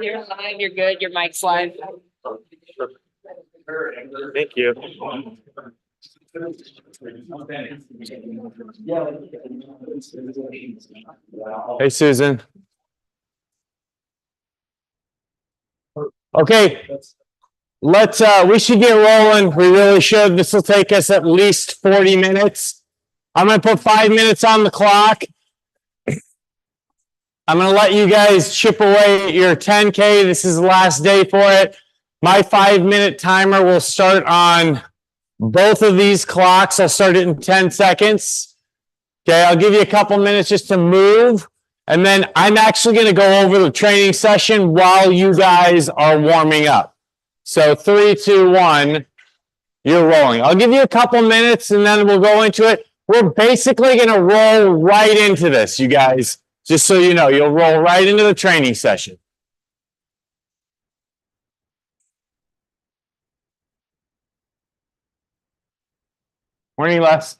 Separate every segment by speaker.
Speaker 1: You're fine, you're good, your mic's live.
Speaker 2: Thank you. Hey, Susan. Okay, we should get rolling. We really should. This will take us at least 40 minutes. I'm going to put 5 minutes on the clock. I'm going to let you guys chip away at your 10K. This is the last day for it. My 5-minute timer will start on both of these clocks. I'll start it in 10 seconds. Okay, I'll give you a couple minutes just to move. And then I'm actually going to go over the training session while you guys are warming up. So 3, 2, 1, you're rolling. I'll give you a couple minutes and then we'll go into it. We're basically going to roll right into this, you guys. Just so you know, you'll roll right into the training session. Morning, Les.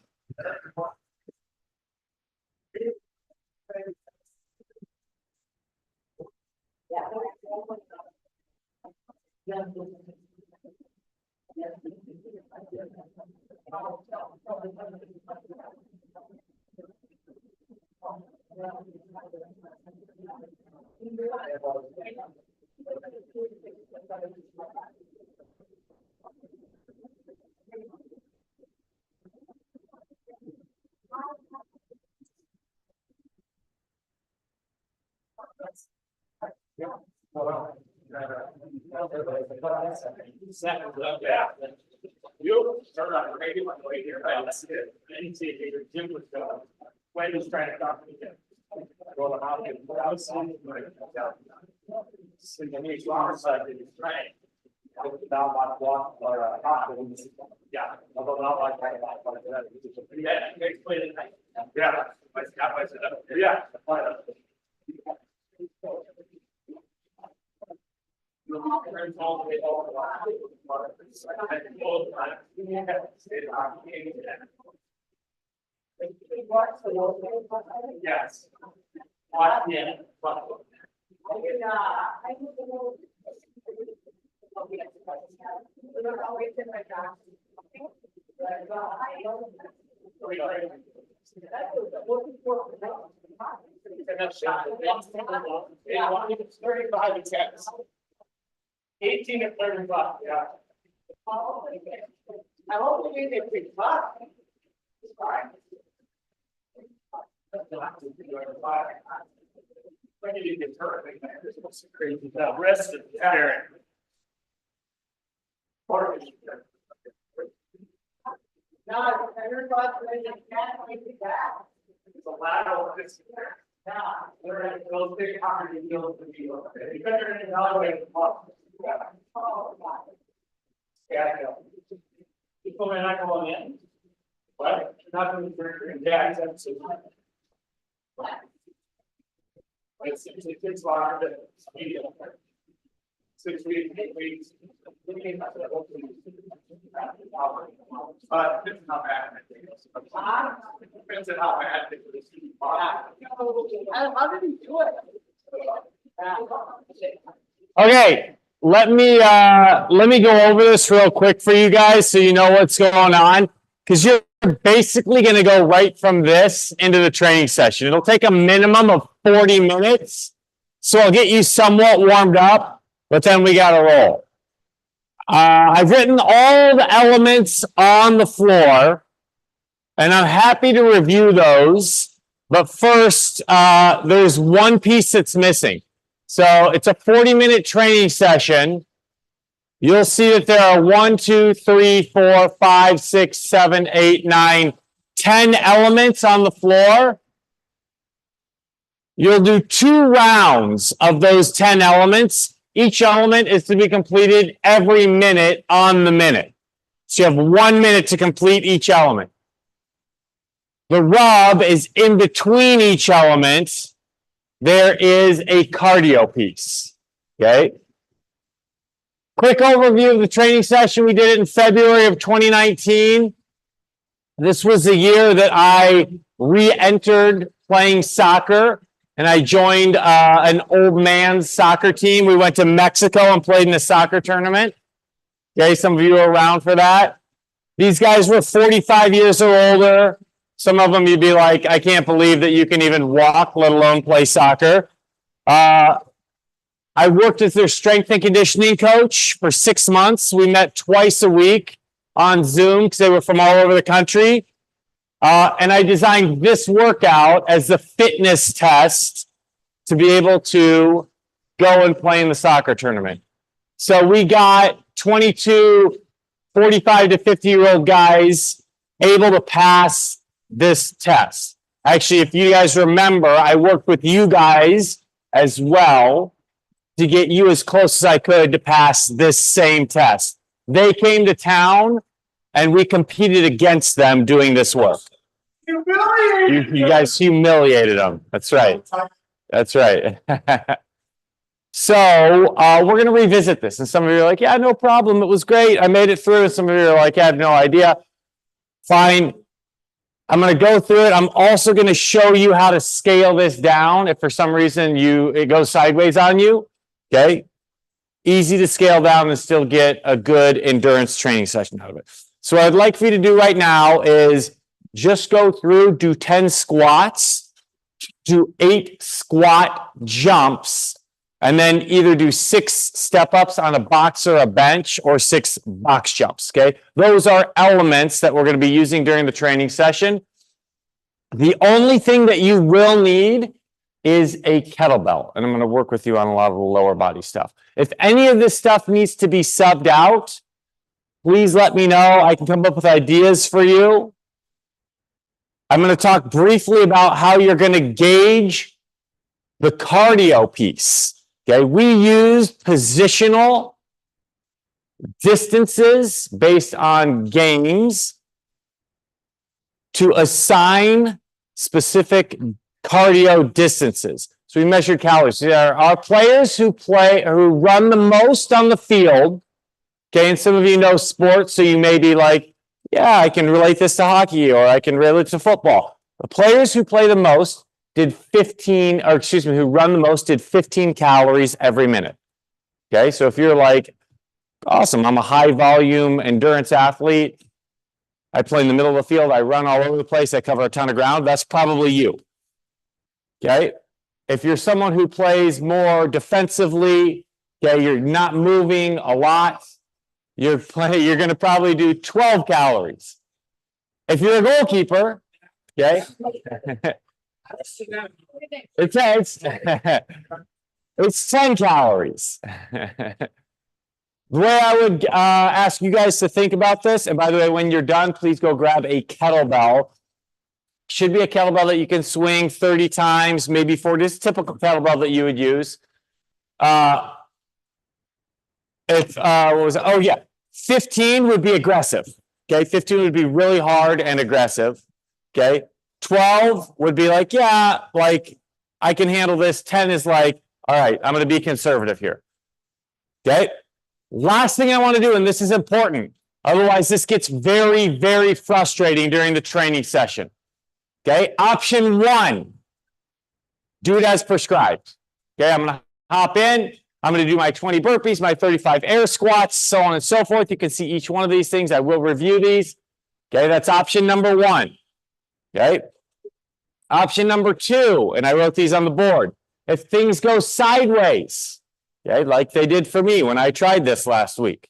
Speaker 2: You start on radio on the way here. That's it. Then see if Jim was going. When he's trying to talk to him. Go out and put out some. So you need to side is right. Down by block or yeah, although not like that. Yeah, explain it. Yeah, yeah. Yes. It's 35 and 10. 18 and 35, yeah. I hope you get big five. It's fine. When you get hurt, this was crazy. The rest of the Aaron. No, everybody can't make it back. It's a lateral. Yeah, those big hard deals with you. You better evaluate the cost. Yeah, I know. People are not going in. What? Not going to yeah, absolutely. It's large, medium. 6 weeks, 8 weeks. This is not bad. Depends on how bad it is. How did he do it? Okay, let me go over this real quick for you guys so you know what's going on, because you're basically going to go right from this into the training session. It'll take a minimum of 40 minutes, so I'll get you somewhat warmed up, but then we got to roll. I've written all the elements on the floor, and I'm happy to review those, but first, there's one piece that's missing. So it's a 40-minute training session. You'll see that there are 1, 2, 3, 4, 5, 6, 7, 8, 9, 10 elements on the floor. You'll do 2 rounds of those 10 elements. Each element is to be completed every minute on the minute. So you have 1 minute to complete each element. The rub is in between each element, there is a cardio piece. Okay. Quick overview of the training session. We did it in February of 2019. This was the year that I re-entered playing soccer, and I joined an old man's soccer team. We went to Mexico and played in a soccer tournament. Okay, some of you are around for that. These guys were 45 years or older. Some of them you'd be like, I can't believe that you can even walk, let alone play soccer. I worked as their strength and conditioning coach for 6 months. We met twice a week on Zoom because they were from all over the country. And I designed this workout as the fitness test to be able to go and play in the soccer tournament. So we got 22, 45 to 50-year-old guys able to pass this test. Actually, if you guys remember, I worked with you guys as well to get you as close as I could to pass this same test. They came to town and we competed against them doing this work. You guys humiliated them. That's right. That's right. So we're going to revisit this. And some of you are like, yeah, no problem. It was great. I made it through. Some of you are like, I had no idea. Fine. I'm going to go through it. I'm also going to show you how to scale this down if for some reason it goes sideways on you. Okay. Easy to scale down and still get a good endurance training session out of it. So what I'd like for you to do right now is just go through, do 10 squats, do 8 squat jumps, and then either do 6 step-ups on a box or a bench or 6 box jumps, okay? Those are elements that we're going to be using during the training session. The only thing that you will need is a kettlebell, and I'm going to work with you on a lot of the lower body stuff. If any of this stuff needs to be subbed out, please let me know. I can come up with ideas for you. I'm going to talk briefly about how you're going to gauge the cardio piece. Okay, we use positional distances based on games to assign specific cardio distances. So we measured calories. There are players who run the most on the field. Okay, and some of you know sports, so you may be like, yeah, I can relate this to hockey or I can relate it to football. The players who play the most who run the most did 15 calories every minute. Okay, so if you're like, awesome, I'm a high volume endurance athlete, I play in the middle of the field, I run all over the place, I cover a ton of ground, that's probably you. Okay, if you're someone who plays more defensively, okay, you're not moving a lot, you're going to probably do 12 calories. If you're a goalkeeper, okay, it's 10 calories. The way I would ask you guys to think about this, and by the way, when you're done, please go grab a kettlebell. Should be a kettlebell that you can swing 30 times, maybe 40. This typical kettlebell that you would use. 15 would be aggressive. Okay, 15 would be really hard and aggressive. Okay, 12 would be like, yeah, like I can handle this. 10 is like, all right, I'm going to be conservative here. Okay, last thing I want to do, and this is important, otherwise this gets very, very frustrating during the training session. Okay, option 1, do it as prescribed. Okay, I'm going to hop in. I'm going to do my 20 burpees, my 35 air squats, so on and so forth. You can see each one of these things. I will review these. Okay, that's option number 1. Okay, option number 2, and I wrote these on the board. If things go sideways, okay, like they did for me when I tried this last week.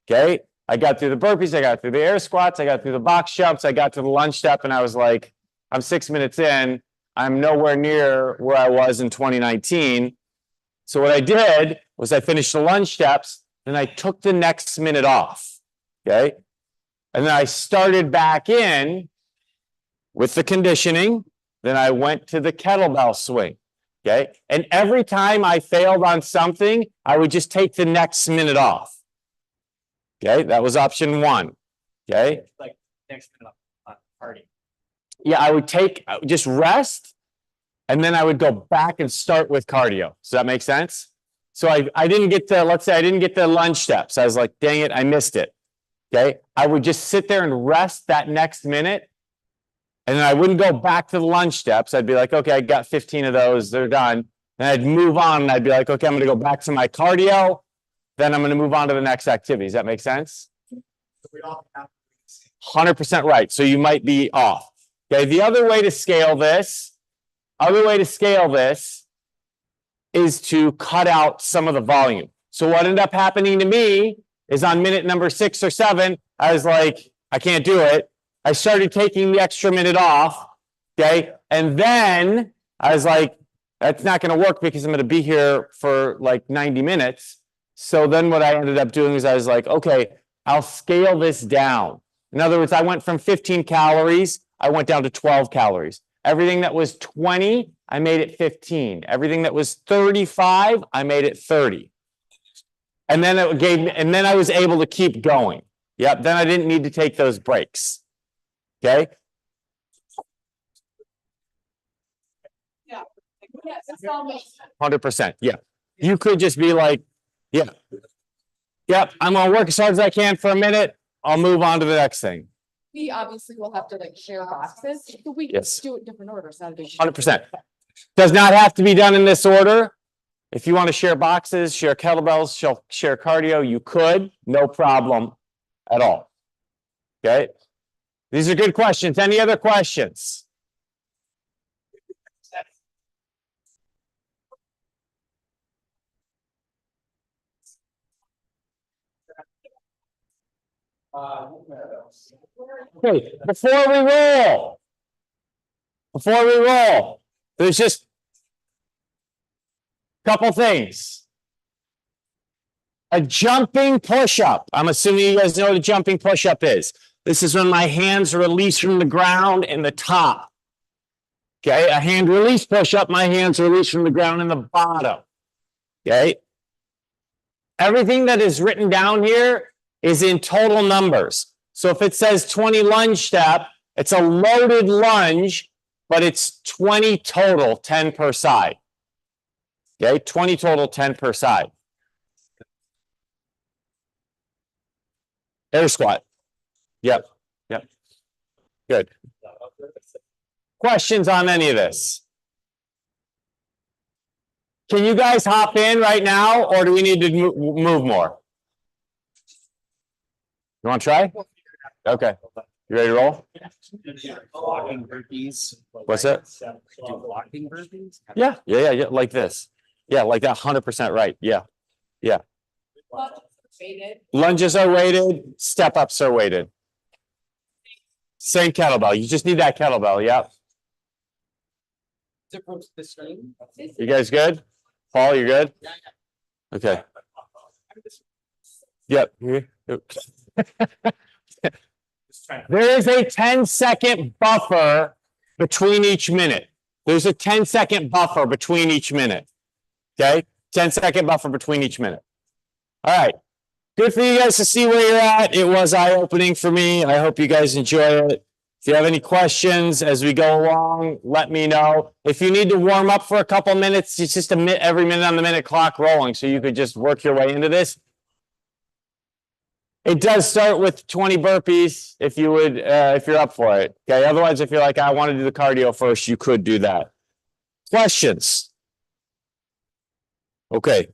Speaker 2: Okay, I got through the burpees, I got through the air squats, I got through the box jumps, I got to the lunge step, and I was like, I'm 6 minutes in. I'm nowhere near where I was in 2019. So what I did was I finished the lunge steps, and I took the next minute off, okay? And then I started back in with the conditioning. Then I went to the kettlebell swing. Okay. And every time I failed on something, I would just take the next minute off. Okay. That was option one. Okay.
Speaker 3: Like next minute on party.
Speaker 2: Yeah. I would just rest. And then I would go back and start with cardio. Does that make sense? So I didn't get to, let's say I didn't get the lunge steps. I was like, dang it, I missed it. Okay. I would just sit there and rest that next minute. And then I wouldn't go back to the lunge steps. I'd be like, okay, I got 15 of those. They're done. Then I'd move on and I'd be like, okay, I'm going to go back to my cardio. Then I'm going to move on to the next activity. Does that make sense? 100% right. So you might be off. Okay. The other way to scale this is to cut out some of the volume. So what ended up happening to me is on minute number 6 or 7, I was like, I can't do it. I started taking the extra minute off. Okay. And then I was like, that's not going to work because I'm going to be here for like 90 minutes. So then what I ended up doing is I was like, okay, I'll scale this down. In other words, I went from 15 calories, I went down to 12 calories. Everything that was 20, I made it 15. Everything that was 35, I made it 30. And then I was able to keep going. Yep. Then I didn't need to take those breaks. Okay.
Speaker 1: Yeah.
Speaker 2: 100%. Yeah. You could just be like, yeah. Yep. I'm going to work as hard as I can for a minute. I'll move on to the next thing.
Speaker 4: We obviously will have to like share boxes, but we
Speaker 2: Yes.
Speaker 4: do it in different orders, not a big.
Speaker 2: 100%. Does not have to be done in this order. If you want to share boxes, share kettlebells, share cardio, you could, no problem at all. Okay. These are good questions. Any other questions? Okay, before we roll, there's just a couple things. A jumping push-up. I'm assuming you guys know what a jumping push-up is. This is when my hands are released from the ground in the top. Okay, a hand release push-up, my hands are released from the ground in the bottom. Okay. Everything that is written down here is in total numbers. So if it says 20 lunge step, it's a loaded lunge, but it's 20 total, 10 per side. Okay, 20 total, 10 per side. Air squat. Yep. Yep. Good. Questions on any of this? Can you guys hop in right now, or do we need to move more? You want to try? Okay. You ready to roll?
Speaker 3: Blocking burpees.
Speaker 2: What's that?
Speaker 3: Do blocking burpees?
Speaker 2: Yeah. Like this. Yeah, like that. 100% right. Yeah. Lunges are weighted. Step ups are weighted. Same kettlebell. You just need that kettlebell. Yep.
Speaker 3: Approach the screen.
Speaker 2: You guys good? Paul, you good? Okay. Yep. There is a 10-second buffer between each minute. There's a 10-second buffer between each minute. Okay? 10-second buffer between each minute. All right. Good for you guys to see where you're at. It was eye-opening for me. I hope you guys enjoy it. If you have any questions as we go along, let me know. If you need to warm up for a couple minutes, it's just every minute on the minute clock rolling, so you could just work your way into this. It does start with 20 burpees if you would, if you're up for it. Okay. Otherwise, if you're like, I want to do the cardio first, you could do that. Questions? Okay.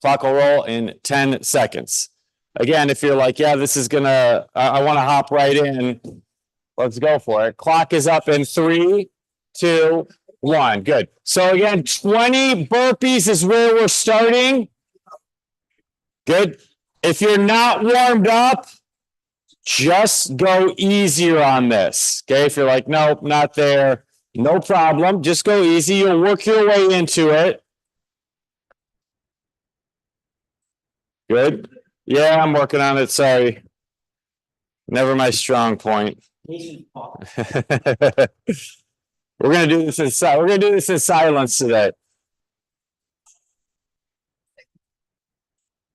Speaker 2: Clock will roll in 10 seconds. Again, if you're like, yeah, this is gonna, I want to hop right in. Let's go for it. Clock is up in 3, 2, 1. Good. So again, 20 burpees is where we're starting. Good. If you're not warmed up, just go easier on this. Okay. If you're like, nope, not there, no problem. Just go easy. You'll work your way into it. Good. Yeah, I'm working on it. Sorry. Never my strong point. We're gonna do this in silence today.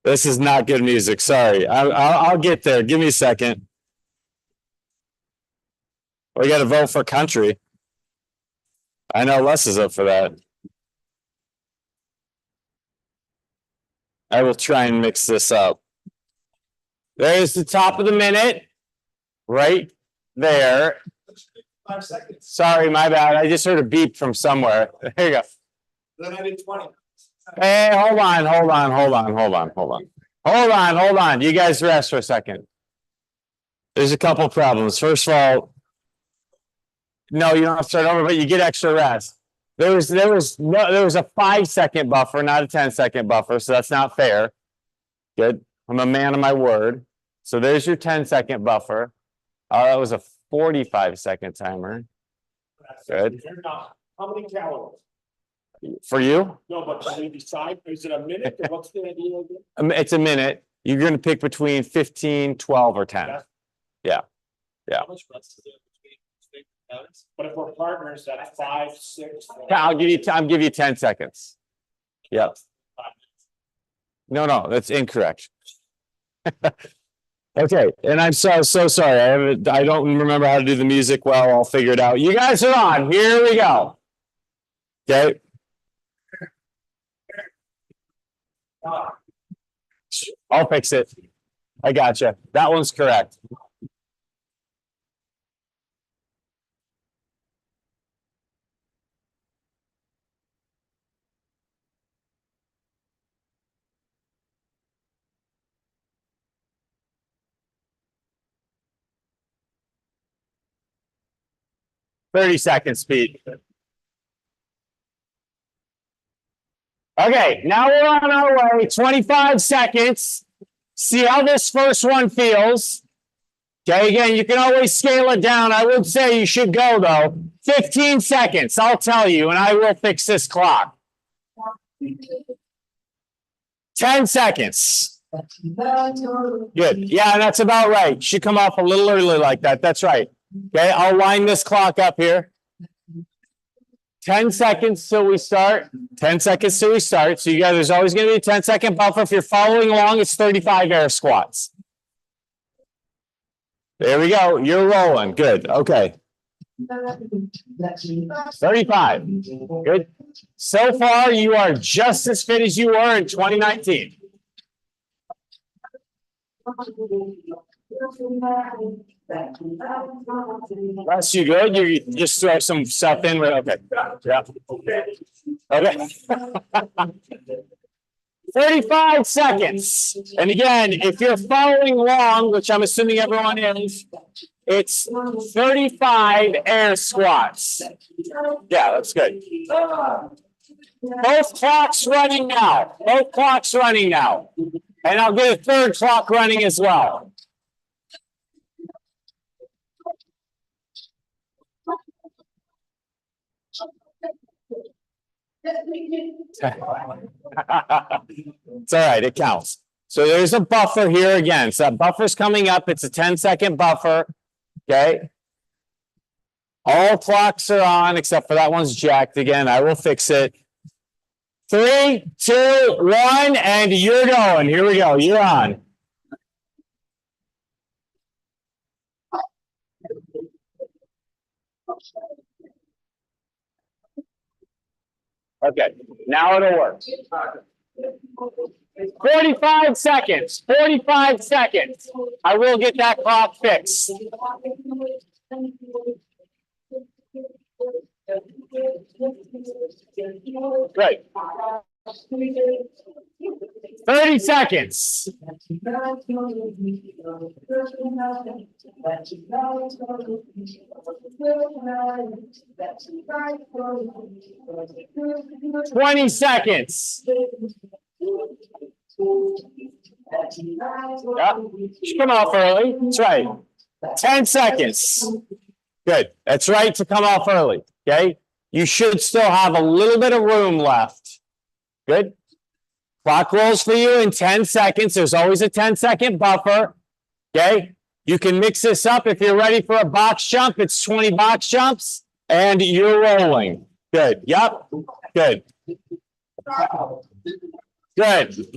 Speaker 2: This is not good music. Sorry. I'll get there. Give me a second. We got to vote for country. I know Les is up for that. I will try and mix this up. There's the top of the minute. Right there.
Speaker 5: 5 seconds.
Speaker 2: Sorry, my bad. I just heard a beep from somewhere. There you go.
Speaker 5: Then I did 20.
Speaker 2: Hey, hold on. You guys rest for a second. There's a couple problems. First of all, no, you don't have to start over, but you get extra rest. There was a 5-second buffer, not a 10-second buffer, so that's not fair. Good. I'm a man of my word. So there's your 10-second buffer. Oh, that was a 45-second timer. Good.
Speaker 5: You're not. How many calories?
Speaker 2: For you?
Speaker 5: No, but can we decide? Is it a minute? Or what's the idea again?
Speaker 2: It's a minute. You're going to pick between 15, 12, or 10. Yeah.
Speaker 3: How much rest is there between counts?
Speaker 5: But if we're partners, that's 5, 6.
Speaker 2: I'll give you 10 seconds. Yep. No, that's incorrect. Okay, and I'm so sorry. I don't remember how to do the music well. I'll figure it out. You guys are on. Here we go. Okay. I'll fix it. I gotcha. That one's correct. $30 Pete. Okay, now we're on our way. 25 seconds. See how this first one feels. Okay, again, you can always scale it down. I would say you should go, though. 15 seconds, I'll tell you, and I will fix this clock. 10 seconds. Good. Yeah, that's about right. Should come off a little early like that. That's right. Okay, I'll line this clock up here. 10 seconds till we start. 10 seconds till we start. So you guys, there's always going to be a 10-second buffer. If you're following along, it's 35 air squats. There we go. You're rolling. Good. Okay. 35. Good. So far, you are just as fit as you were in 2019. That's you good? You just throw some stuff in with, okay. Yeah. Okay. 35 seconds. And again, if you're following along, which I'm assuming everyone is, it's 35 air squats. Yeah, that's good. Both clocks running now. Both clocks running now. And I'll get a third clock running as well. It's all right, it counts. So there's a buffer here again. So that buffer's coming up. It's a 10-second buffer. Okay. All clocks are on except for that one's jacked again. I will fix it. 3, 2, 1, and you're going. Here we go. You're on. Okay, now it'll work. 45 seconds. 45 seconds. I will get that clock fixed. Great. 30 seconds. 20 seconds. Yep. Come off early. That's right. 10 seconds. Good. That's right to come off early. Okay. You should still have a little bit of room left. Good. Clock rolls for you in 10 seconds. There's always a 10-second buffer. Okay. You can mix this up if you're ready for a box jump. It's 20 box jumps. And you're rolling. Good. Yep. Good. Good.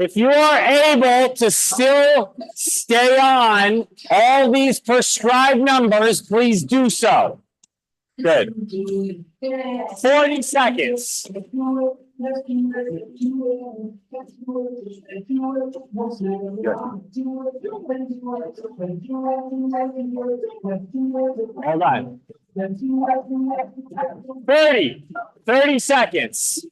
Speaker 2: If you are able to still stay on all these prescribed numbers, please do so. Good. 40 seconds. Hold on. 30 seconds.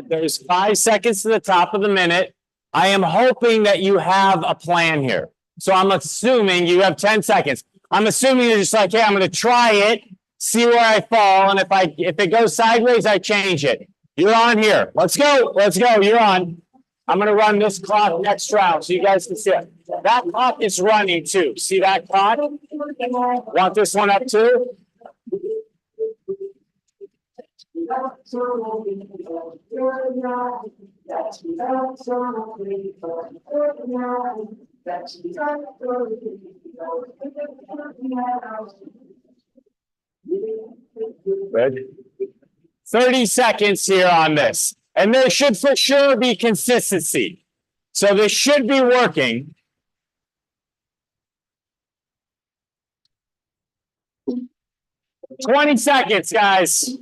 Speaker 2: There's 5 seconds to the top of the minute. I am hoping that you have a plan here. So I'm assuming you have 10 seconds. I'm assuming you're just like, hey, I'm going to try it, see where I fall, and if it goes sideways, I change it. You're on here. Let's go. Let's go. You're on. I'm going to run this clock next round so you guys can see it. That clock is running too. See that clock? Want this one up too? Good. 30 seconds here on this. And there should for sure be consistency. So this should be working. "20 seconds, guys.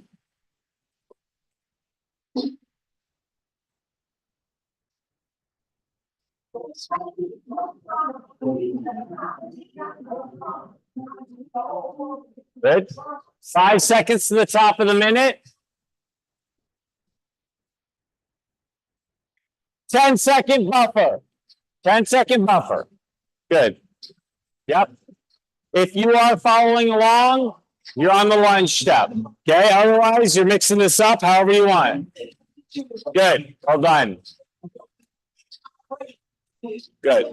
Speaker 2: Good. 5 seconds to the top of the minute. 10-second buffer. 10-second buffer. Good. Yep. If you are following along, you're on the lunge step. Okay. Otherwise, you're mixing this up however you want. Good. Well done. Good.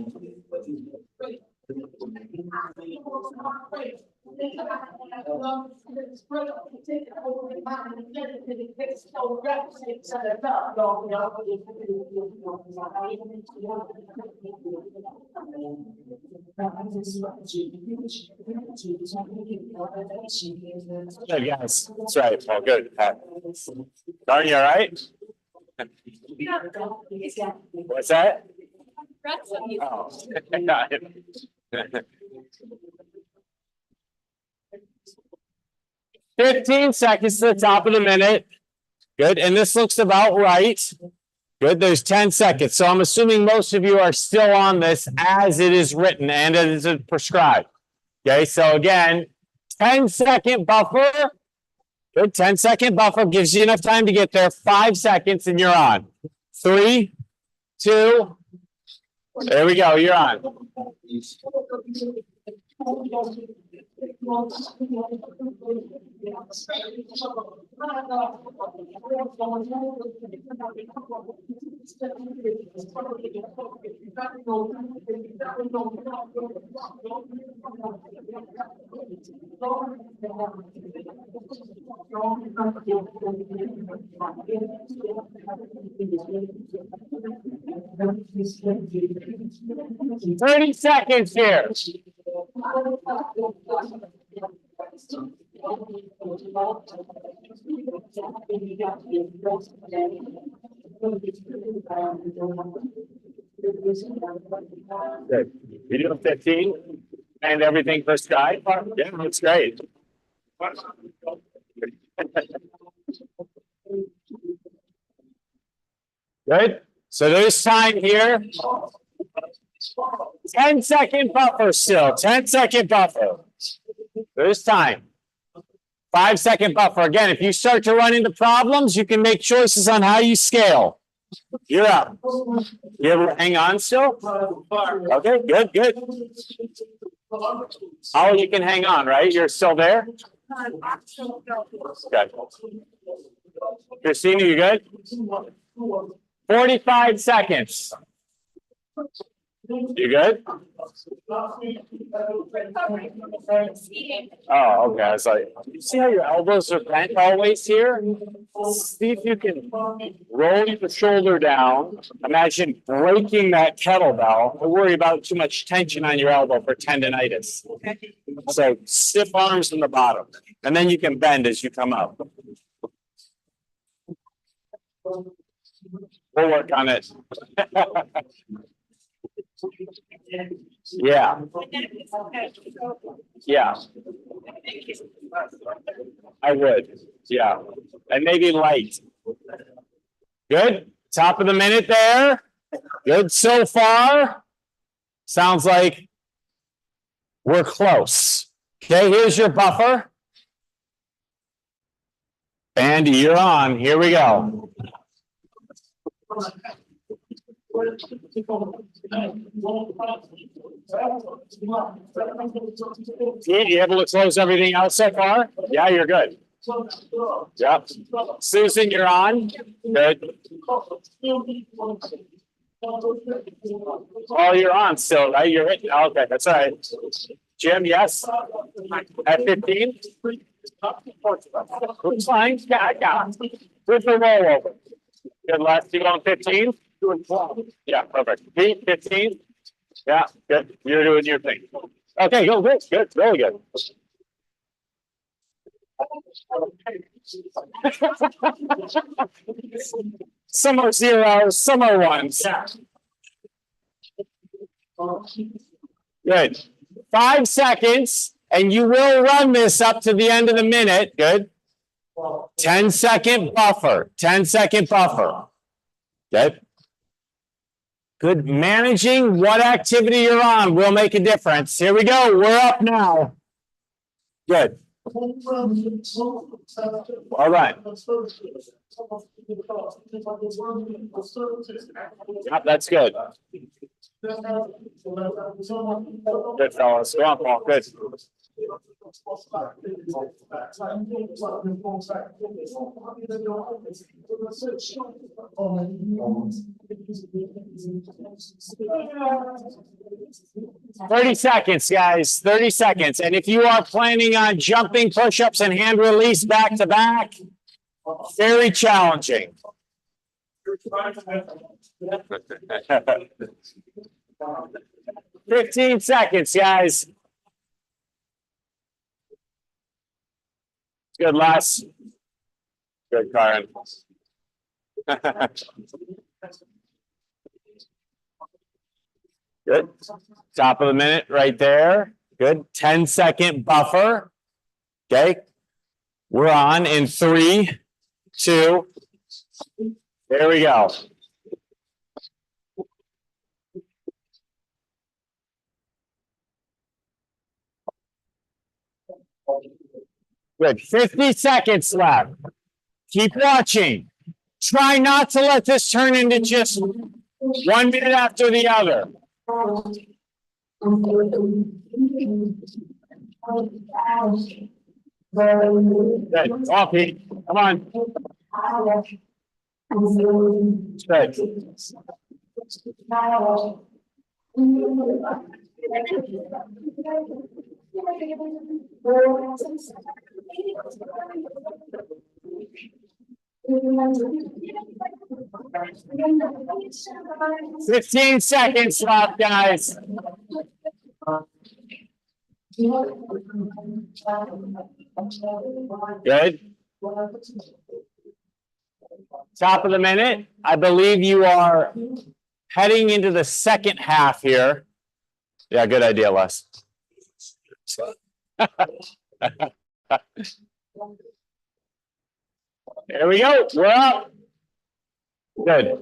Speaker 2: Good, guys. That's right. Well, good. Darn, you all right? What's that? Oh. 15 seconds to the top of the minute. Good. And this looks about right. Good. There's 10 seconds. So I'm assuming most of you are still on this as it is written and as it is prescribed. Okay. So again, 10-second buffer. Good. 10-second buffer gives you enough time to get there. 5 seconds and you're on. 3, 2. There we go. You're on. "30 seconds here. Good. You doing 15 and everything prescribed? Yeah, that's great. Good. So there's time here. 10-second buffer still. 10-second buffer. There's time. 5-second buffer. Again, if you start to run into problems, you can make choices on how you scale. You're up. You ever hang on still? Okay, good, good. Oh, you can hang on, right? You're still there? Good. Christina, you good? 45 seconds. You good? Oh, okay. I was like, you see how your elbows are bent always here? See if you can roll the shoulder down. Imagine breaking that kettlebell. Don't worry about too much tension on your elbow for tendonitis. So stiff arms in the bottom, and then you can bend as you come up. We'll work on it. Yeah. Yeah. I would. Yeah. And maybe light. Good. Top of the minute there. Good so far. Sounds like we're close. Okay, here's your buffer. Andy, you're on. Here we go. Pete, you able to close everything out so far? Yeah, you're good. Yep. Susan, you're on. Good. Oh, you're on still, right? You're hitting. Okay, that's all right. Jim, yes. At 15. Looks fine. Yeah. With the rollover. Good luck. You on 15? Yeah, perfect. Pete, 15. Yeah, good. You're doing your thing. Okay, go good. Good. Really good. Some are zeros, some are ones. Good. 5 seconds, and you will run this up to the end of the minute. Good. 10-second buffer. 10-second buffer. Good. Good. Managing what activity you're on will make a difference. Here we go. We're up now. Good. All right. Yep, that's good. Good, fellas. Go on, Paul. Good. 30 seconds, guys. 30 seconds. And if you are planning on jumping push-ups and hand release back to back, very challenging. 15 seconds, guys. Good, Les. Good, Karen. Good. Top of the minute right there. Good. 10-second buffer. Okay. We're on in 3, 2. There we go. Good. 50 seconds left. Keep watching. Try not to let this turn into just 1 minute after the other. Good. Off, Pete. Come on. Good. Fifteen seconds left, guys. Good. Top of the minute. I believe you are heading into the second half here. Yeah, good idea, Les. There we go. We're up. Good.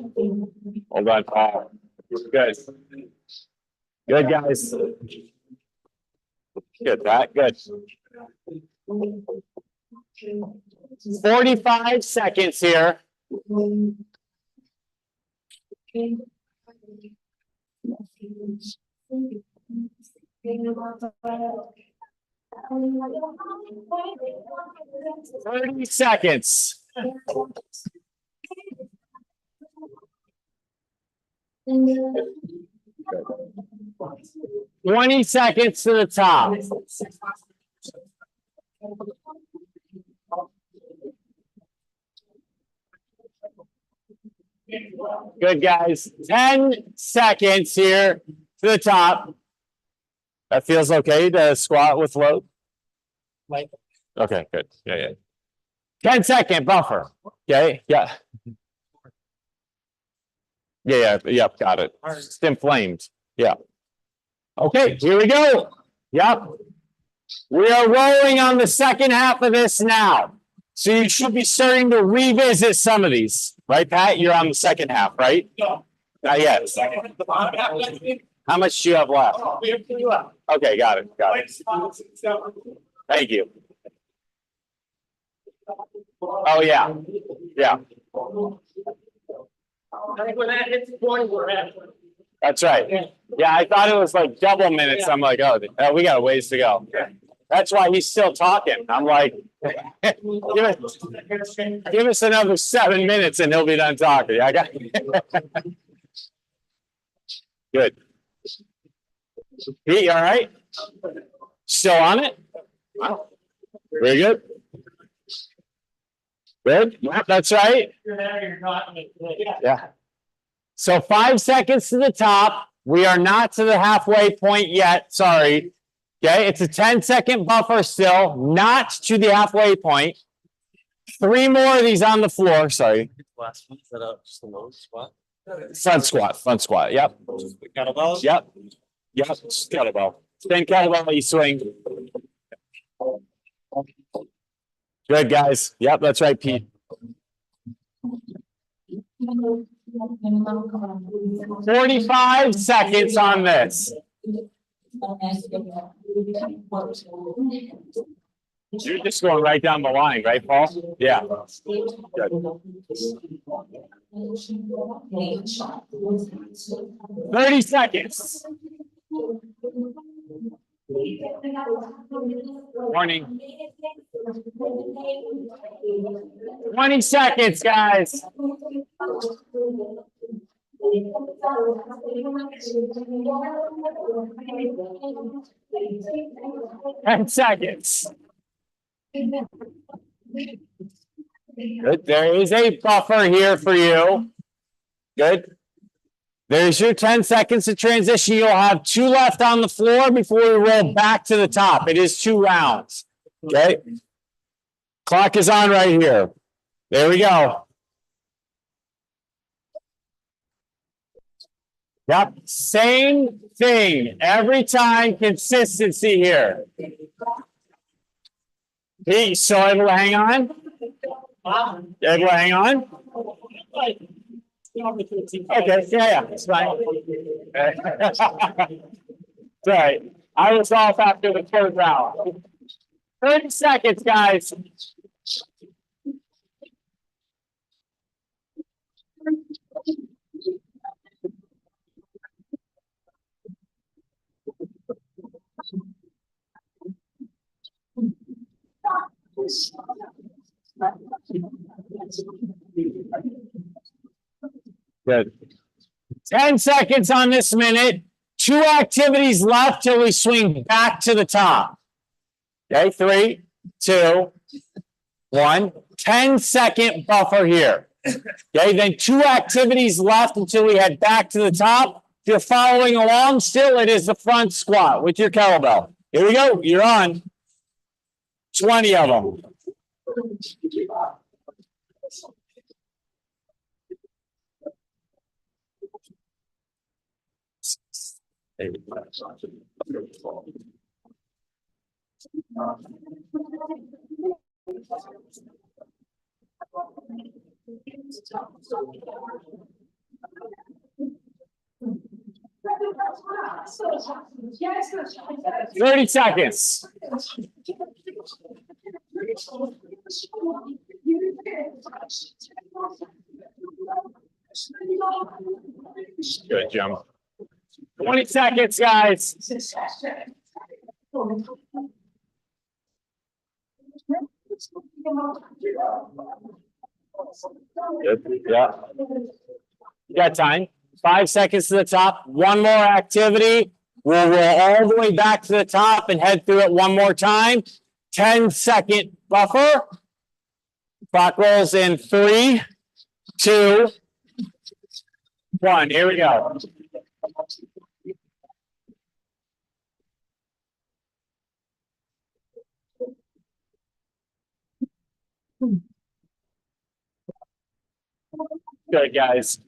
Speaker 2: Hold on, Paul. Good. Good, guys. Good, Pat. Good. 45 seconds here. Thirty seconds. 20 seconds to the top. Good, guys. 10 seconds here to the top. That feels okay to squat with load? Okay, good. Yeah. 10-second buffer. Okay, yeah. Yep, got it. It's inflamed. Yeah. Okay, here we go. Yep. We are rolling on the second half of this now. So you should be starting to revisit some of these. Right, Pat? You're on the second half, right?
Speaker 5: No.
Speaker 2: Not yet. How much do you have left?
Speaker 5: We have 3 left.
Speaker 2: Okay, got it. Thank you. Oh, yeah. Yeah,
Speaker 5: I think when that hits 20, we're at.
Speaker 2: that's right. Yeah, I thought it was like double minutes. I'm like, oh, we got a ways to go. That's why he's still talking. I'm like, give us another 7 minutes and he'll be done talking. I got good. Pete, you all right? Still on it? Very good. Good. Yep, that's right. Yeah. So 5 seconds to the top. We are not to the halfway point yet. Sorry. Okay, it's a 10-second buffer still, not to the halfway point. 3 more of these on the floor. Sorry.
Speaker 3: Last one, is that just a low squat?
Speaker 2: Front squat. Yep.
Speaker 3: Kettlebells?
Speaker 2: Yep. Kettlebell. Same kettlebell you swing. Good, guys. Yep, that's right, Pete. 45 seconds on this. You're just going right down the line, right, Paul? Yeah. Good. 30 seconds. Warning. 20 seconds, guys. 10 seconds. Good. There is a buffer here for you. Good. There's your 10 seconds to transition. You'll have 2 left on the floor before we roll back to the top. It is 2 rounds. Okay. Clock is on right here. There we go. Yep. Same thing every time. Consistency here. Pete, so able to hang on? Able to hang on? Okay, yeah, it's fine. It's all right. I was off after the 3rd round. 30 seconds, guys. Good. 10 seconds on this minute. 2 activities left till we swing back to the top. Okay, 3, 2, 1. 10-second buffer here. Okay, then 2 activities left until we head back to the top. If you're following along still, it is the front squat with your kettlebell. Here we go. You're on. 20 of them. Thirty seconds. Good jump. 20 seconds, guys. Good. Yeah. You got time. 5 seconds to the top. One more activity. We'll roll all the way back to the top and head through it one more time. 10-second buffer. Clock rolls in 3, 2, 1. Here we go. Good, guys.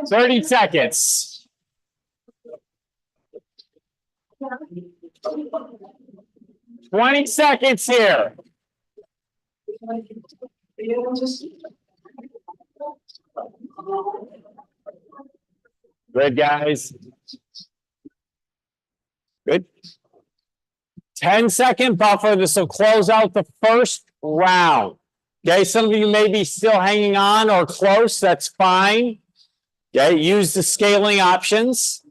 Speaker 2: Thirty seconds. 20 seconds here. Good, guys. Good. 10-second buffer. This will close out the first round. Okay, some of you may be still hanging on or close. That's fine. Okay, use the scaling options.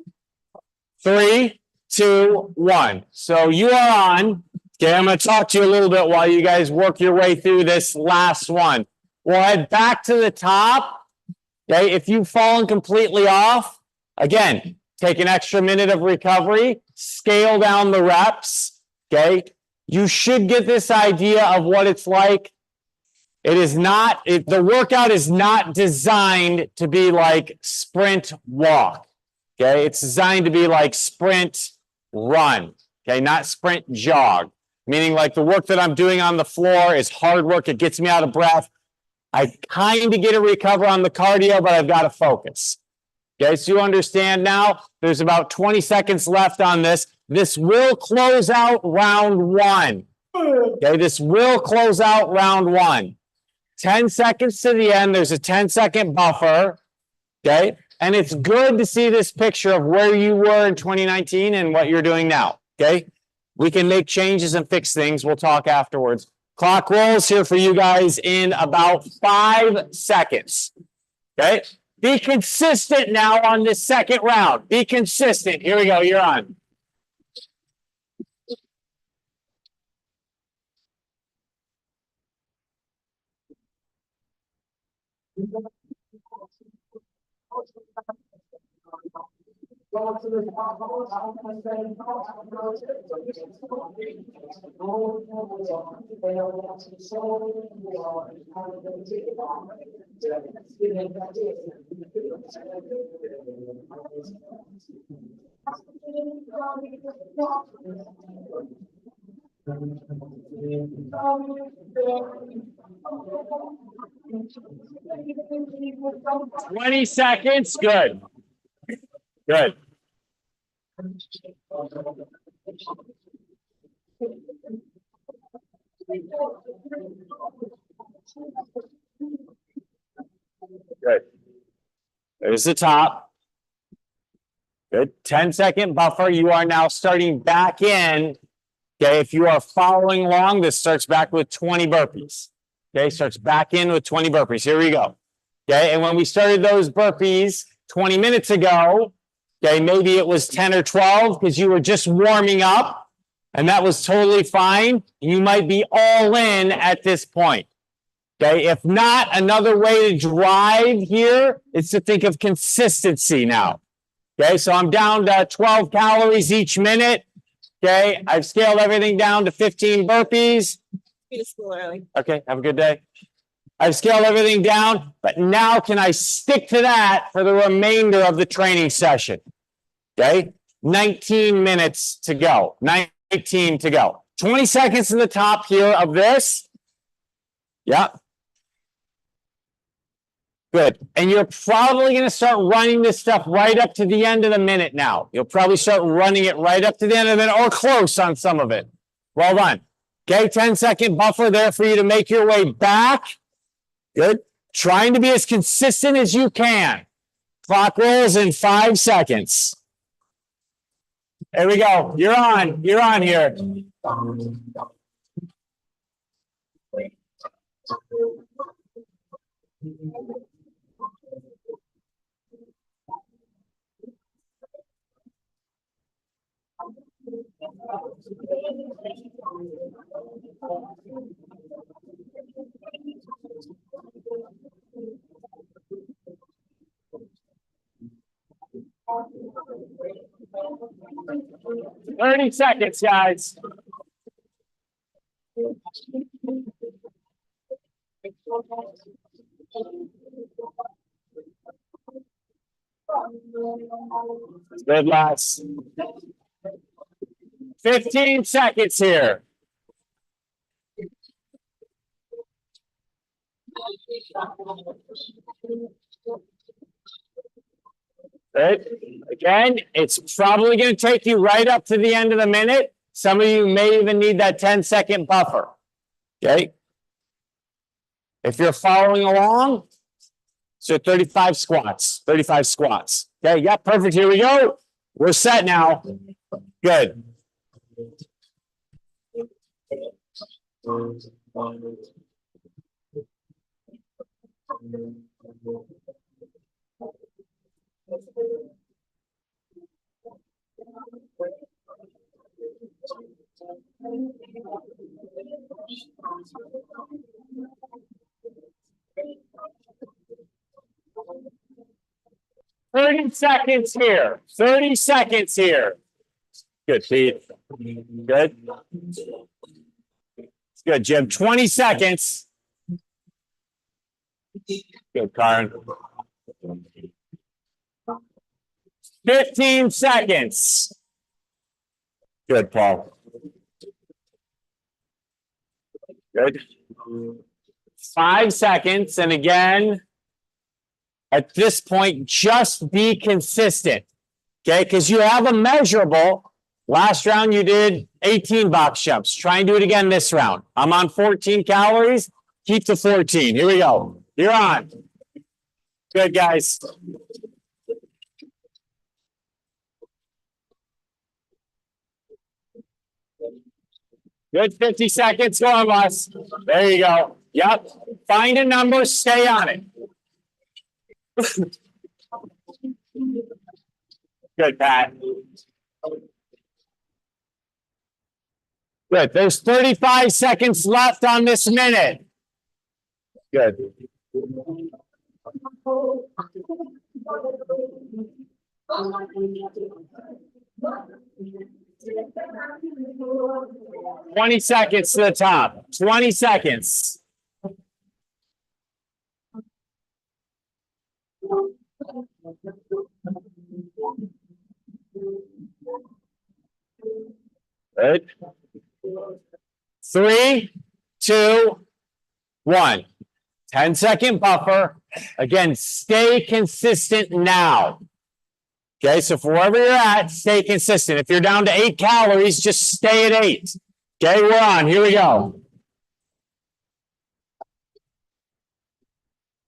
Speaker 2: 3, 2, 1. So you are on. Okay, I'm going to talk to you a little bit while you guys work your way through this last one. We'll head back to the top. Okay, if you've fallen completely off, again, take an extra minute of recovery, scale down the reps. Okay, you should get this idea of what it's like. It is not, the workout is not designed to be like sprint walk. Okay, it's designed to be like sprint run. Okay, not sprint jog. Meaning like the work that I'm doing on the floor is hard work. It gets me out of breath. I kind of get a recover on the cardio, but I've got to focus. Okay, so you understand now, there's about 20 seconds left on this. This will close out round 1. Okay, this will close out round 1. 10 seconds to the end, there's a 10-second buffer. Okay, and it's good to see this picture of where you were in 2019 and what you're doing now. Okay, we can make changes and fix things. We'll talk afterwards. Clock rolls here for you guys in about 5 seconds. Okay, be consistent now on this second round. Be consistent. Here we go. You're on. Twenty seconds. Good. Good. Good. There's the top. Good. 10-second buffer. You are now starting back in. Okay. If you are following along, this starts back with 20 burpees. Okay. Starts back in with 20 burpees. Here we go. Okay. And when we started those burpees 20 minutes ago, okay, maybe it was 10 or 12 because you were just warming up, and that was totally fine. You might be all in at this point. Okay, if not, another way to drive here is to think of consistency now. Okay, so I'm down to 12 calories each minute. Okay, I've scaled everything down to 15 burpees.
Speaker 1: Be to school early.
Speaker 2: Okay, have a good day. I've scaled everything down, but now can I stick to that for the remainder of the training session? Okay, 19 minutes to go, 19 to go. 20 seconds to the top here of this. Yep. Good. And you're probably going to start running this stuff right up to the end of the minute now. You'll probably start running it right up to the end of the minute or close on some of it. Well done. Okay, 10-second buffer there for you to make your way back. Good. Trying to be as consistent as you can. Clock rolls in 5 seconds. There we go. You're on. You're on here. 30 seconds, guys. Good last. 15 seconds here. Good. Again, it's probably going to take you right up to the end of the minute. Some of you may even need that 10-second buffer. Okay. If you're following along, so 35 squats, 35 squats. Okay. Yeah, perfect. Here we go. We're set now. Good. Thirty seconds here. 30 seconds here. Good, Pete. Good. Good, Jim. 20 seconds. Good, Karen. 15 seconds. Good, Paul. Good. 5 seconds. And again, at this point, just be consistent. Okay, because you have a measurable. Last round, you did 18 box jumps. Try and do it again this round. I'm on 14 calories. Keep the 14. Here we go. You're on. Good, guys. Good 50 seconds. Go on, boss. There you go. Yep. Find a number. Stay on it. Good, Pat. Good. There's 35 seconds left on this minute. Good. Twenty seconds to the top. 20 seconds. Good. 3, 2, 1. 10-second buffer. Again, stay consistent now. Okay, so for wherever you're at, stay consistent. If you're down to 8 calories, just stay at 8. Okay, we're on. Here we go.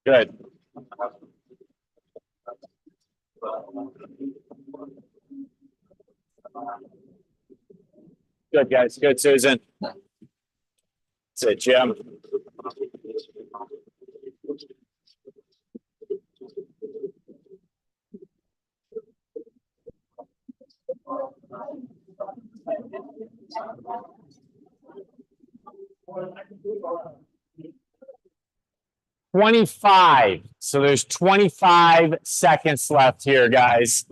Speaker 2: Good. Good, guys. Good, Susan. That's it, Jim. $25. So there's 25 seconds left here, guys.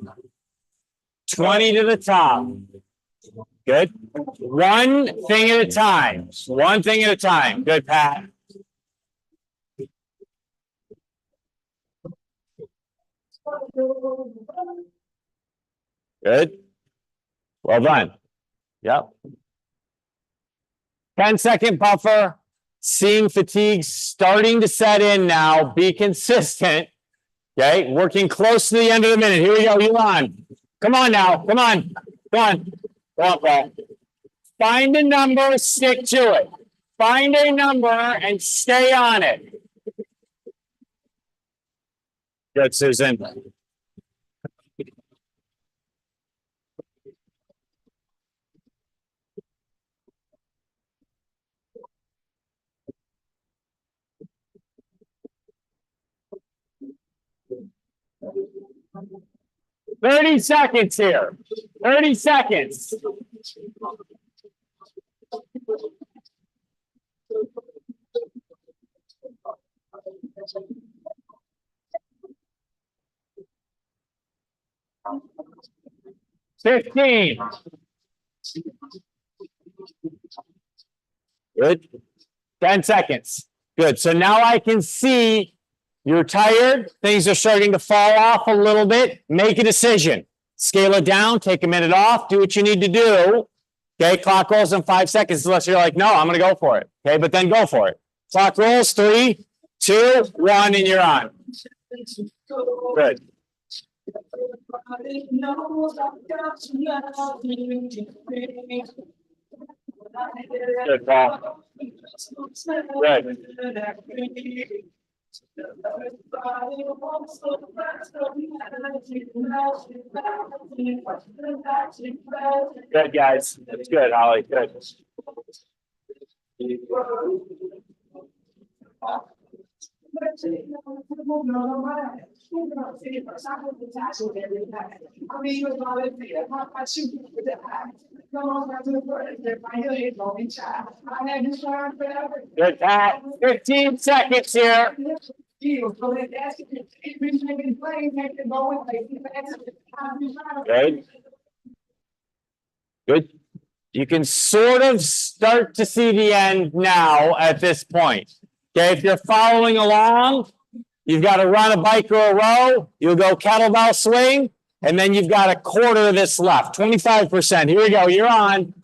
Speaker 2: 20 to the top. Good. One thing at a time. One thing at a time. Good, Pat. Good. Well done. Yep. 10-second buffer. Seeing fatigue starting to set in now. Be consistent. Okay. Working close to the end of the minute. Here we go. You're on. Come on now. Come on. Come on. Go on, Paul. Find a number. Stick to it. Find a number and stay on it. Good, Susan. 30 seconds here. 30 seconds. $15. Good. 10 seconds. Good. So now I can see you're tired. Things are starting to fall off a little bit. Make a decision. Scale it down. Take a minute off. Do what you need to do. Okay. Clock rolls in 5 seconds unless you're like, no, I'm going to go for it. Okay. But then go for it. Clock rolls 3, 2, 1, and you're on. Good. Good, Paul. Good. Good, guys. That's good, Holly. Good. Good, Pat. 15 seconds here. Good. Good. You can sort of start to see the end now at this point. Okay, if you're following along, you've got to run a bike or a row. You'll go kettlebell swing, and then you've got a quarter of this left, 25%. Here we go. You're on.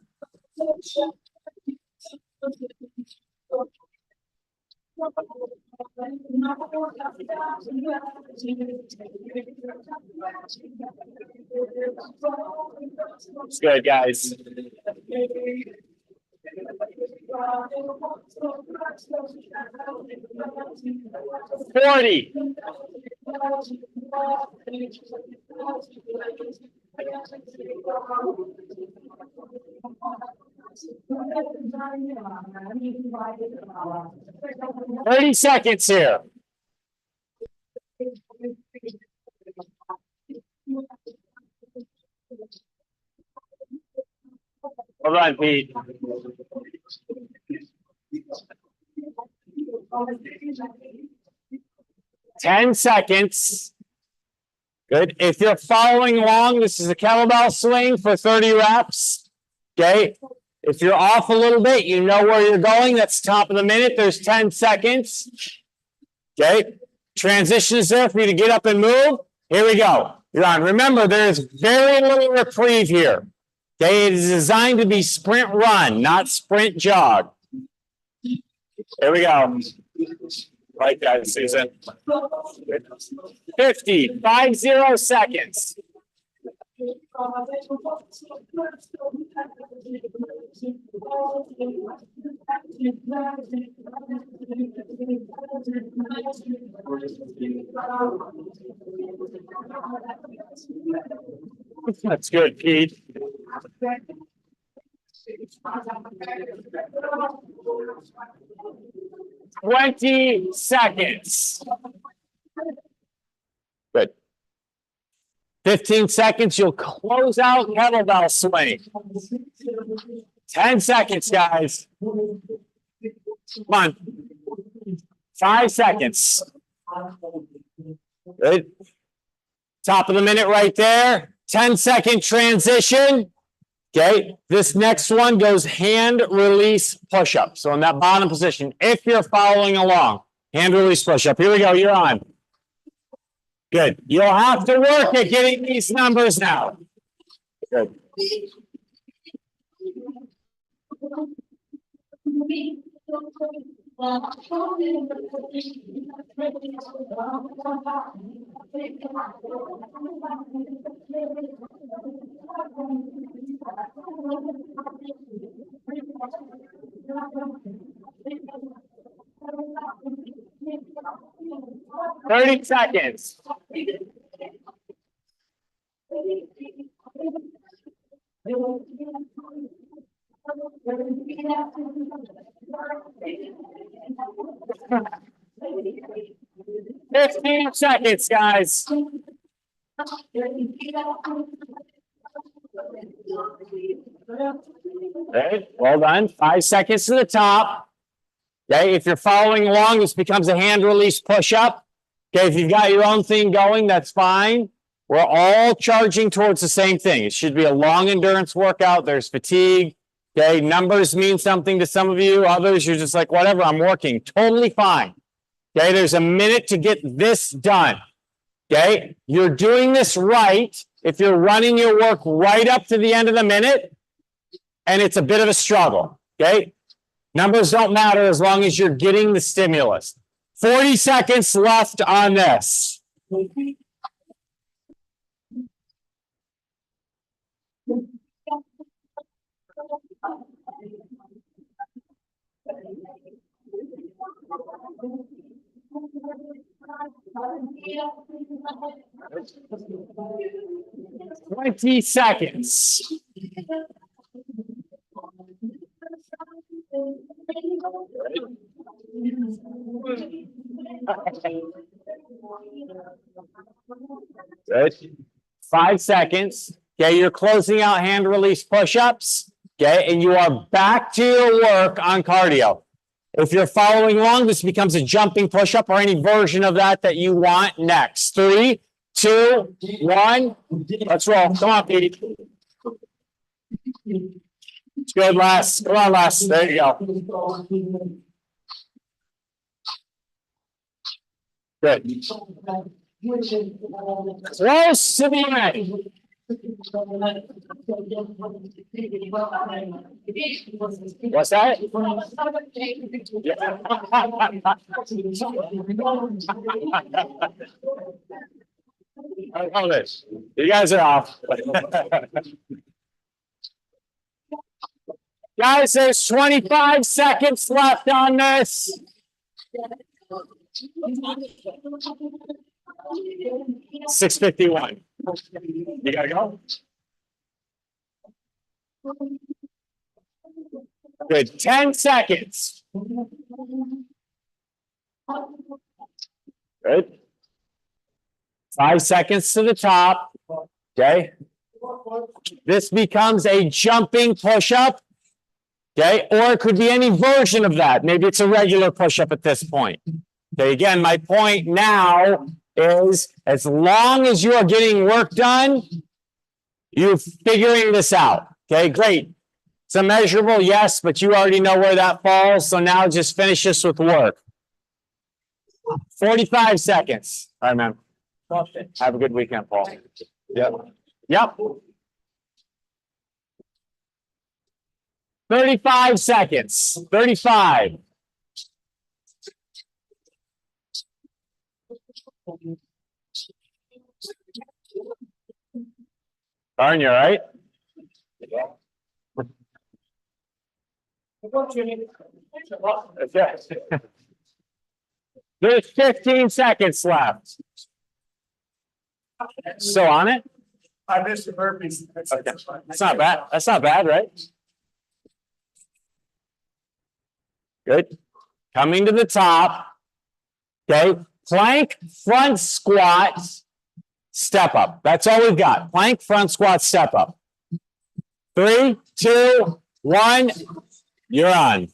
Speaker 2: It's good, guys. 40. Thirty seconds here. Hold on, Pete. Ten seconds. Good. If you're following along, this is a kettlebell swing for 30 reps. Okay. If you're off a little bit, you know where you're going. That's top of the minute. There's 10 seconds. Okay. Transition is there for you to get up and move. Here we go. You're on. Remember, there's very little reprieve here. Okay. It is designed to be sprint run, not sprint jog. Here we go. Like that, Susan. 50 seconds. That's good, Pete. 20 seconds. Good. 15 seconds, you'll close out kettlebell swing. 10 seconds, guys. Come on. 5 seconds. Good. Top of the minute right there. 10-second transition. Okay, this next one goes hand release push-up. So in that bottom position, if you're following along, hand release push-up. Here we go, you're on. Good. You'll have to work at getting these numbers now. Good. Thirty seconds. Fifteen seconds, guys. Okay, well done. 5 seconds to the top. Okay, if you're following along, this becomes a hand release push-up. Okay, if you've got your own thing going, that's fine. We're all charging towards the same thing. It should be a long endurance workout. There's fatigue. Okay, numbers mean something to some of you. Others, you're just like, whatever, I'm working. Totally fine. Okay, there's a minute to get this done. Okay, you're doing this right if you're running your work right up to the end of the minute, and it's a bit of a struggle. Okay, numbers don't matter as long as you're getting the stimulus. 40 seconds left on this. Twenty seconds. Good. 5 seconds. Okay, you're closing out hand release push-ups. Okay, and you are back to your work on cardio. If you're following along, this becomes a jumping push-up or any version of that that you want next. 3, 2, 1. Let's roll. Come on, Pete. It's good, Les. Come on, Les. There you go. Good. Close to the end. What's that? I know this. You guys are off. Guys, there's 25 seconds left on this. 6:51. You gotta go. Good. 10 seconds. Good. 5 seconds to the top. Okay. This becomes a jumping push-up. Okay. Or it could be any version of that. Maybe it's a regular push-up at this point. Okay. Again, my point now is as long as you are getting work done, you're figuring this out. Okay, great. It's a measurable, yes, but you already know where that falls. So now just finish this with work. 45 seconds. All right, man. Have a good weekend, Paul. Yep. Yep. 35 seconds. 35. Darn, you all right? Yes. There's 15 seconds left. Still on it?
Speaker 5: I missed the burpees.
Speaker 2: Okay. That's not bad. That's not bad, right? Good. Coming to the top. Okay. Plank front squat, step up. That's all we've got. Plank front squat, step up. 3, 2, 1. You're on.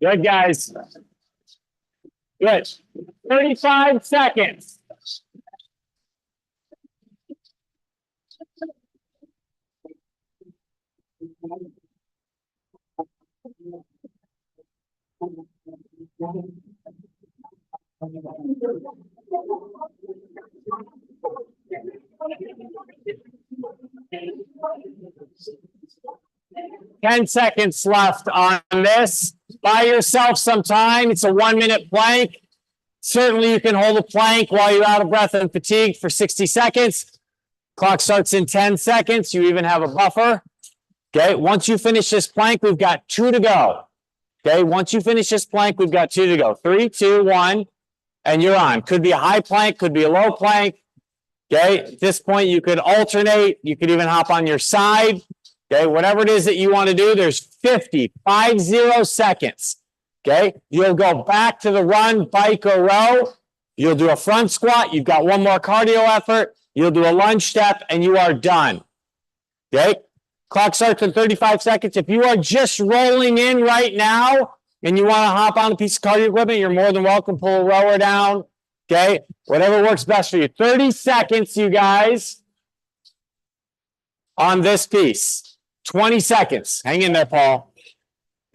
Speaker 2: Good, guys. Good. 35 seconds. Ten seconds left on this. Buy yourself some time. It's a 1-minute plank. Certainly you can hold a plank while you're out of breath and fatigued for 60 seconds. Clock starts in 10 seconds. You even have a buffer. Okay, once you finish this plank, we've got 2 to go. Okay, once you finish this plank, we've got 2 to go. 3, 2, 1, and you're on. Could be a high plank, could be a low plank. Okay, at this point, you could alternate. You could even hop on your side. Okay, whatever it is that you want to do, there's 50 seconds. Okay, you'll go back to the run, bike, or row. You'll do a front squat. You've got one more cardio effort. You'll do a lunge step, and you are done. Okay, clock starts in 35 seconds. If you are just rolling in right now and you want to hop on a piece of cardio equipment, you're more than welcome. Pull a rower down. Okay, whatever works best for you. 30 seconds, you guys, on this piece. 20 seconds. Hang in there, Paul.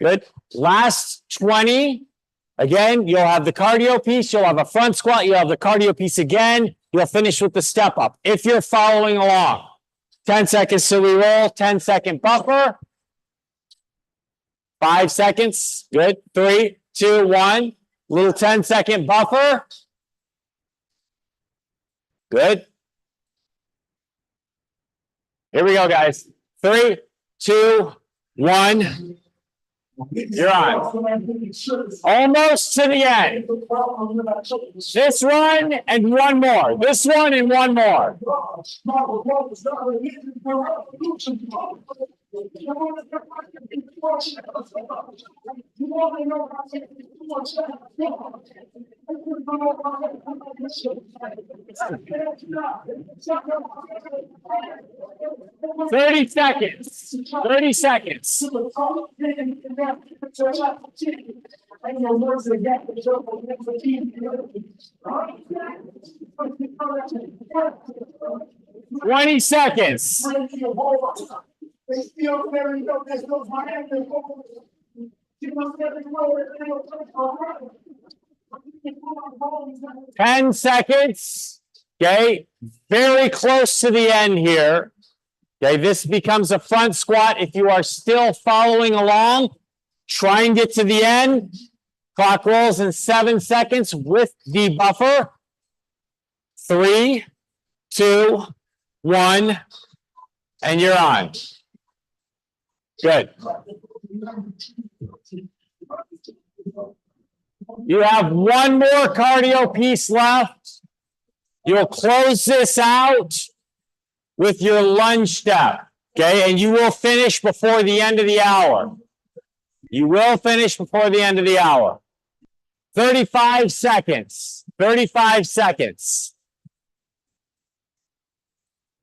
Speaker 2: Good. Last 20. Again, you'll have the cardio piece. You'll have a front squat. You'll have the cardio piece again. You'll finish with the step up. If you're following along, 10 seconds silly roll, 10-second buffer. 5 seconds. Good. 3, 2, 1. Little 10-second buffer. Good. Here we go, guys. 3, 2, 1. You're on. Almost to the end. This run and one more. This one and one more. 30 seconds. 30 seconds. 20 seconds. 10 seconds. Okay, very close to the end here. Okay, this becomes a front squat. If you are still following along, try and get to the end. Clock rolls in 7 seconds with the buffer. 3, 2, 1, and you're on. Good. You have one more cardio piece left. You'll close this out with your lunge step, okay? And you will finish before the end of the hour. You will finish before the end of the hour. 35 seconds. 35 seconds.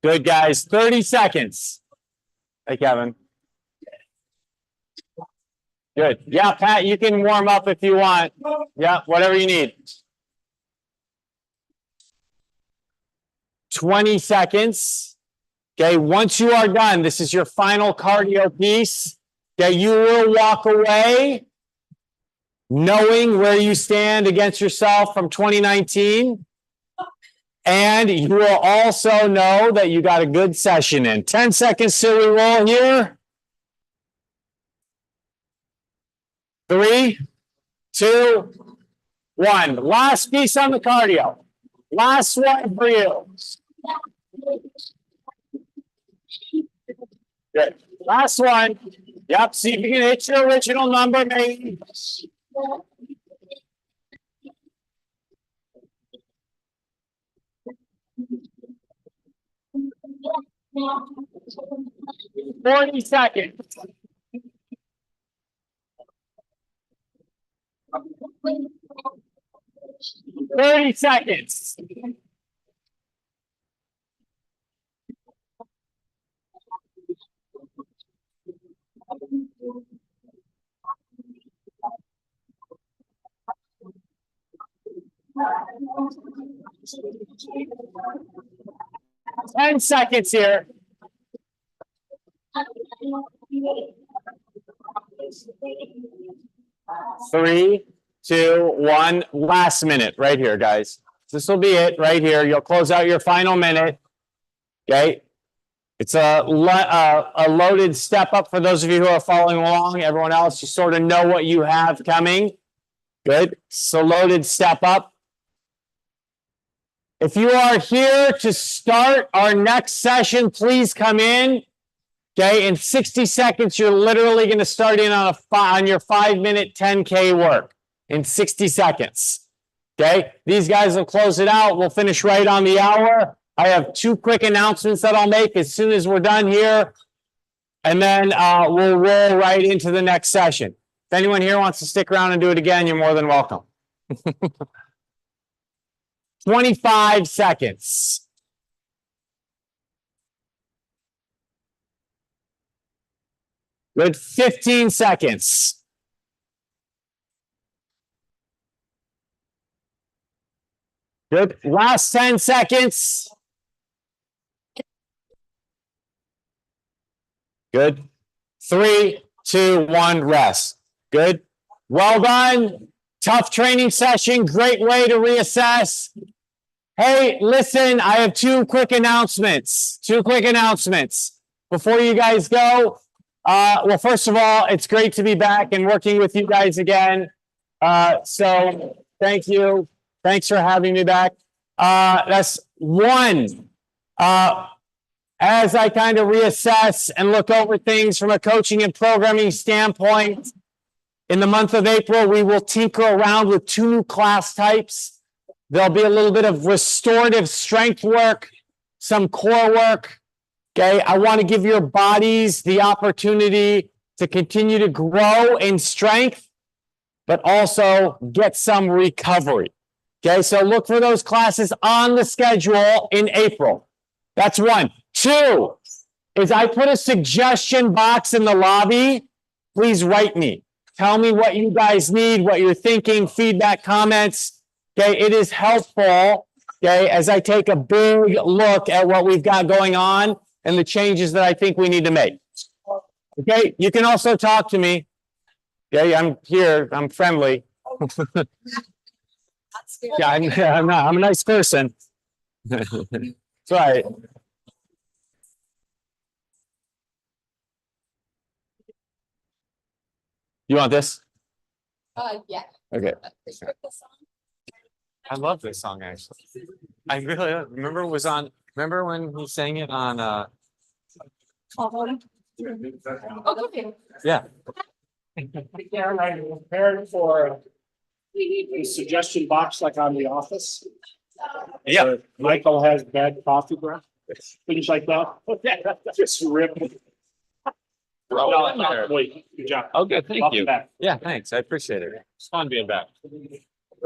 Speaker 2: Good, guys. 30 seconds. Hey, Kevin. Good. Yeah, Pat, you can warm up if you want. Yeah, whatever you need. 20 seconds. Okay, once you are done, this is your final cardio piece. Okay, you will walk away knowing where you stand against yourself from 2019. And you will also know that you got a good session in. 10 seconds silly roll here. 3, 2, 1. Last piece on the cardio. Last one for you. Good. Last one. Yep. See if you can hit your original number, maybe. Forty seconds. 30 seconds. Ten seconds here. 3, 2, 1. Last minute right here, guys. This will be it right here. You'll close out your final minute. Okay. It's a loaded step up for those of you who are following along. Everyone else, you sort of know what you have coming. Good. So loaded step up. If you are here to start our next session, please come in. Okay, in 60 seconds, you're literally going to start in on on your 5-minute 10K work in 60 seconds. Okay, these guys will close it out. We'll finish right on the hour. I have 2 quick announcements that I'll make as soon as we're done here. And then we'll roll right into the next session. If anyone here wants to stick around and do it again, you're more than welcome. 25 seconds. Good, 15 seconds. Good, last 10 seconds. Good. 3, 2, 1, rest. Good. Well done. Tough training session. Great way to reassess. Hey, listen, I have 2 quick announcements. 2 quick announcements before you guys go. Well, first of all, it's great to be back and working with you guys again. So thank you. Thanks for having me back. That's one. As I kind of reassess and look over things from a coaching and programming standpoint, in the month of April, we will tinker around with 2 new class types. There'll be a little bit of restorative strength work, some core work. Okay, I want to give your bodies the opportunity to continue to grow in strength, but also get some recovery. Okay, so look for those classes on the schedule in April. That's 1. 2 is I put a suggestion box in the lobby. Please write me. Tell me what you guys need, what you're thinking, feedback, comments. Okay, it is helpful, okay, as I take a big look at what we've got going on and the changes that I think we need to make. Okay, you can also talk to me. Okay, I'm here, I'm friendly. Yeah, I'm a nice person. That's right. You want this?
Speaker 4: Yeah.
Speaker 2: Okay. I love this song, actually. I really remember it was on. Remember when he sang it on?
Speaker 4: Okay.
Speaker 2: Yeah.
Speaker 5: Karen, are you prepared for a suggestion box like on The Office?
Speaker 2: Yeah.
Speaker 5: Where Michael has bad coffee breath, things like that. Just rip.
Speaker 2: Throw it in there.
Speaker 5: Wait, good job.
Speaker 2: Oh, good. Thank
Speaker 5: Welcome
Speaker 2: you.
Speaker 5: back.
Speaker 2: Yeah, thanks. I appreciate it. It's fun being back.